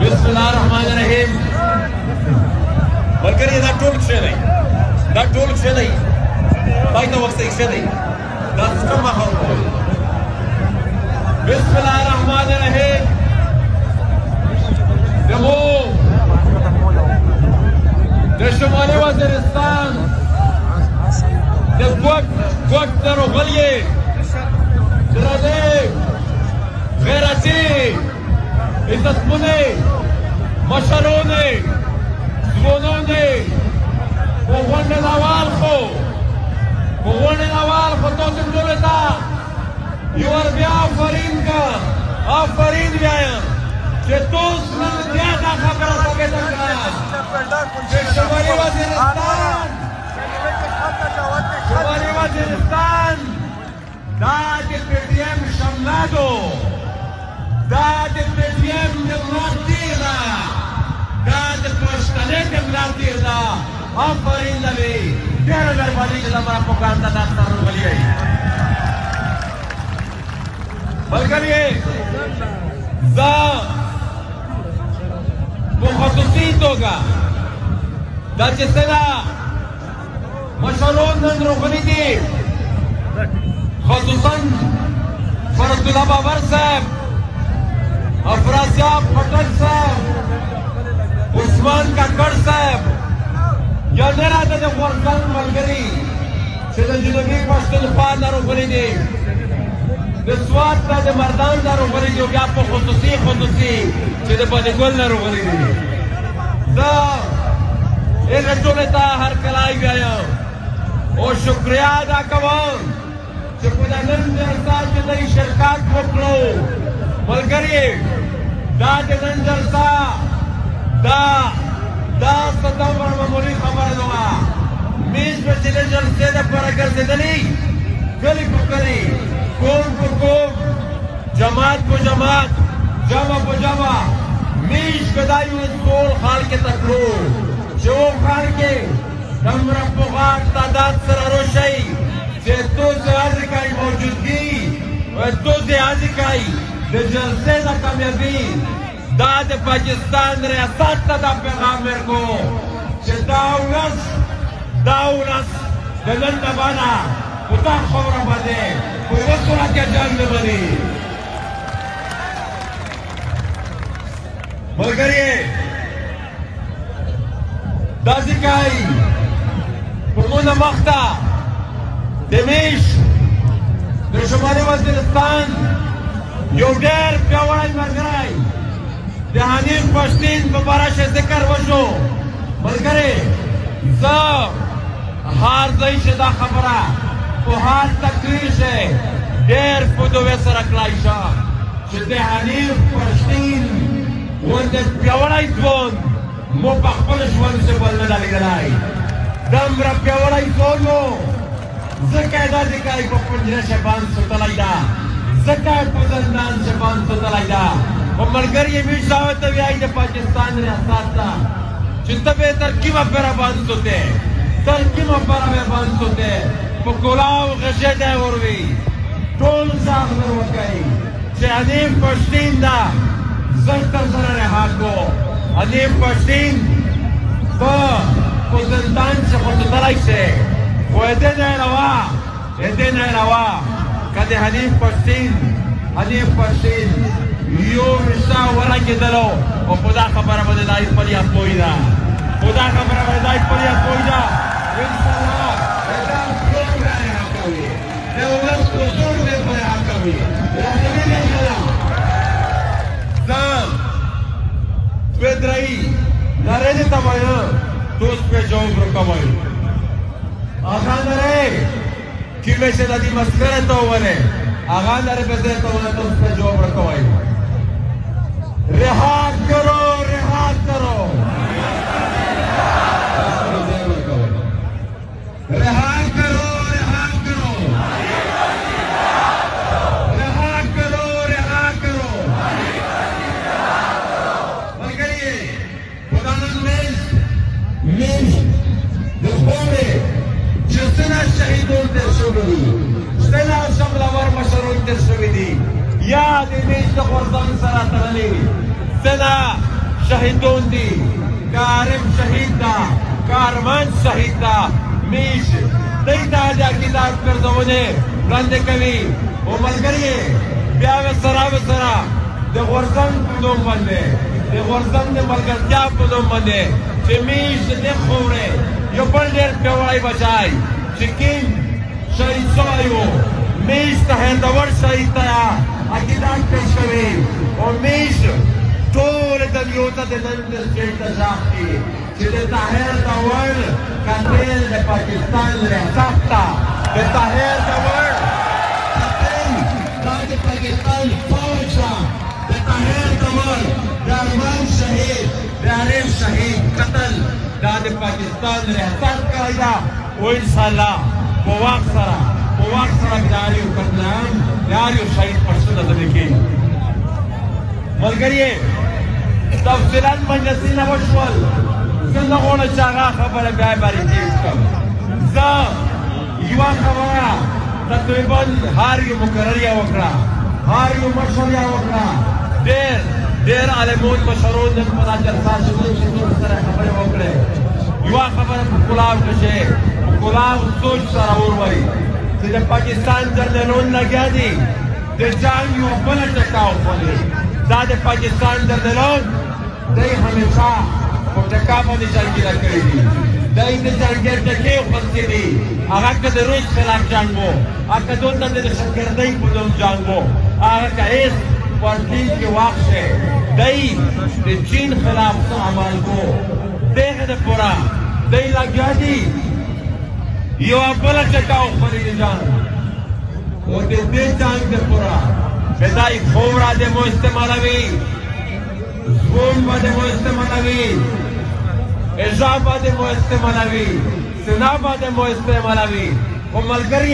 बिस्मिल्लाहिर्रहमानिर्रहीम। मलकरी दा टोल खेले भाई तो वक्त से खेले दा कमा हो बिस्मिल्लाहिर्रहमानिर्रहीम। देखो शुमाली वज़ीरिस्तान वक्त रोगलिए गैरती इज्जतमने मशरोने ज़ुबानोने कोवने नवाल को तो तुम बोलता युवर भी आफरीन व्यायाम कि तो ज़्यादा खबर सके शुमाली वज़ीरिस्तान दाद PTM शमलादो दाद PTM demlartira दाद पश्तने demlartira आफरीन लवे तेरे दरबारी के लम्बा पुकारता दास्तार रोगलिए बल्कि ज़ा मुख़त्तसीत होगा दाचिस्तेला मशरूम नंदरोगली दी ख़ुसूसन फरदुल्ला बाबर साहब अफरासिया पटल साहब उस्मान काकड़ साहब या नरा दा वर्कन मलगरी से जुनूबी पश्तूनख्वा नरोगली दी स्वाद दा मर्दान नरोगली दी या आपको ख़ुसूसी से बदगुल नरोगली दी दा एक जोलेता हर कलाई गया और शुक्रिया अदा करूं कि खुदानंद जलसा के नई शिरकत मोकलो मलगरी दा नन जलसा दा सतंबर मामूली खबर दूंगा मीज में चले जलसे पर अगर जिंदगी गली को गली कौम को कौम जमात को जमात जमा को जमा मीज गदाई सोल खाल के तकलो जो खाल के नम्र पुगार तादाद सरारोशाई जे तो ज़्यादा का मौजूदगी और तो ज़्यादा का जलसे ना कामयाबी दाद पाकिस्तान रियासत का पैगाम मेरे को दाउलस दलन दबाना उता खबर बने कोई वक्त के जान में बनी मलगरी दाजिकाई पुरमुना मख्ता देमिश शुमाली वज़ीरिस्तान योडेर प्यावाई मलगरी हनीफ पश्तीन बबारा से जिक्र वशो मलगरी हार जई से दा खबरा तो हार तकरीर से देर पुदवे सरकलाइशा से हनीफ पश्तीन वंदे प्यावाई जोन मो बखलश वन से बोलने डाली गलाई दम रब प्यावाई जोनो ज़कायदा दिखाई को पंजरे से बांध सुतलाइदा ज़कायत पुजंदान से बांध सुतलाइदा और मलगरी ये भी सावत भी आई जब पाकिस्तान ने हसाता चिंता बेहतर क्यों अपना बांध सोते क्यों अपना बांध सोते वो गुलाम गशे दे और भी टोल साफ में वकाई हनीफ पश्तीन दा ज़ख्तर जरा रहा को हनीफ पश्तीन तो पुजंदान से खुदतलाई से वो इतने रवा कदे हनीफ पश्तीन यो रिश्ता वरा के दलो और खुदा खबर बदे दाइस पर या कोईदा खुदा खबर बदे दाइस पर या कोईदा इंशाल्लाह ऐसा प्रोग्राम है कभी ये वक्त को जोड़ दे पर आ कभी राजनीति नहीं चला जान बेदराई नरेंद्र तमाया दोस्त पे जॉब रुकवाई आगान रे कि में से दादी मस्करे तो वने आगान रे पे तो वने दोस्त पे जॉब रुकवाई रिहा करो रिहा करो रिहा करो रिहा करो रिहा करो रिहा करो मलगरी खुदानंद में दुखोरे जितना शहीदों ते शुगली स्तेला शमलावर मशरूम ते शुगली याद इमेज तो والی سنا شهیدون دی کارم شهید دا کارمند شهید دا میش دیتا دا کتاب کردونه رنده کوي او ملګری بیا وسرا د غورځنګ په نوم باندې د غورځنګ د ملګرتیا په نوم باندې چې میش د خورې یو بل ډېر پیاوړی بچای چې کیم شهید شوی و میش طاهر داور شهید ته عقیدت پیش کوي او میش ټول دنیا ته د نن د سټیټ ځاخ کی چې د طاهر داور کتل د پاکستان ریاست ته د طاهر داور کتل د پاکستان فوج د طاهر داور د ارمان شهید د عارف شهید قتل د پاکستان ریاست کړی او ان شاء الله په وخت سره بداریو قتلان یاریو شهید پرسونه دلکی ملګری تفصیلا مجلسونه وشول زه نه غواړم چې هغه خبره بیا باریکې کړم زه یوه خبره تقریبا هر یو مقرر یې وکړه هر یو مشر یې وکړه ډېر عالمون مشرون نن په دا جلسه چې سره خبرې وکړې یوه خبره په کلاو کښې په کلاو سوچ سره وروایي چې د پاکستان جنرالون لګیا دي د جنګ یو بله ټکا وخولې دا د پاکستان جنرالون دی همیشه په ټکا باندې جنګېره کړي دي دی د جنګېر ټکې وخوستې دي هغه که د روس خلاف جنګ و هغه که دلته د دهشتګردۍ په نوم جنګ و هغه که هېڅ پارټي کې واخشې دی د چین خلاف څه عمل کو دغه دپاره دی لګیا دي یو بله ټکا وخوري د جنګ او د دې جنګ دپاره غذای خورا د مو استعمالوي زبون به د مو استعمالوي اجا به د مو استعمالوي سنا به د مو استعمالوي خو ملګري